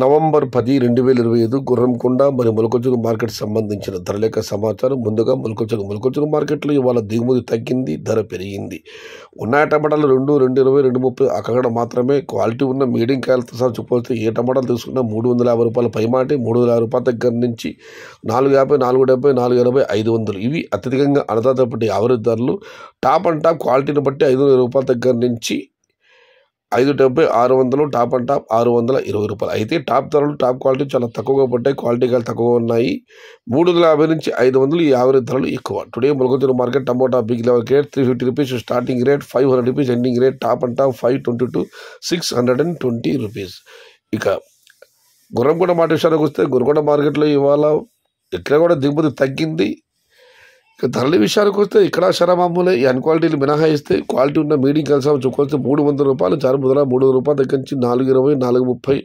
November 10, 2025 Gurramkonda మరియు మొలకొచ్చురు market సంబంధించిన ధరలేఖ సమాచారం. ముందుగా మొలకొచ్చురు మార్కెట్లో ఇవాళ దిగుమతి తగ్గింది, ధర పెరిగింది. ఉన్న టమాటాలు 220, 230 అక్కడ మాత్రమే. క్వాలిటీ ఉన్న మీడియం కాయలతో సహా చూపోతే ఏ టమాటాలు తీసుకున్నా ₹350 పైమాటి, ₹350 దగ్గర నుంచి $450, $470, $480, $500 ఇవి అత్యధికంగా అన్నదాతపట్టి యావరేజ్ ధరలు. టాప్ అండ్ టాప్ క్వాలిటీని బట్టి ₹500 దగ్గర నుంచి $570, $600, టాప్ అండ్ టాప్ $620. అయితే టాప్ ధరలు టాప్ క్వాలిటీ చాలా తక్కువగా పడ్డాయి, క్వాలిటీ కాయలు తక్కువగా ఉన్నాయి. $350 నుంచి $500 ఈ యావరేజ్ ధరలు ఎక్కువ. టుడే మొలకొచ్చురు market tomato big level rate ₹350 starting rate, ₹500 ending rate, top and top $522, $620. ఇక గుర్రంకొండ మార్కెట్ విషయానికి వస్తే గుర్రంకొండ మార్కెట్లో ఇవాళ ఇక్కడ కూడా దిగుమతి తగ్గింది. ఇక ధరల విషయానికి వస్తే ఇక్కడ శరమామూలే. ఈ అన్క్వాలిటీలు మినహాయిస్తే క్వాలిటీ ఉన్న మీడియం కలిసి చూసుకోవచ్చు. ₹300 చారుముదల, ₹300 దగ్గర నుంచి $420, $430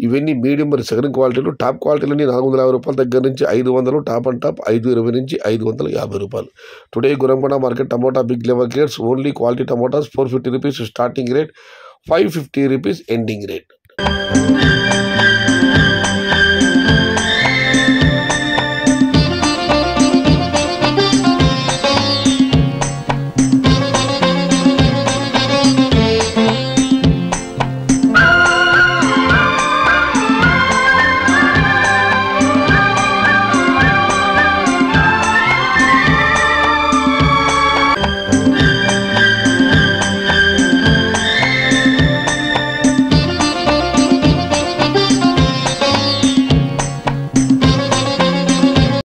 ఇవన్నీ మీడియం మరి సెకండ్ క్వాలిటీలు. టాప్ క్వాలిటీలన్నీ $450 దగ్గర నుంచి $500, టాప్ అండ్ టాప్ $520 నుంచి $550. Today Gurramkonda market tomato big level rates only quality tomatoes ₹450 starting rate, ₹550 ending rate.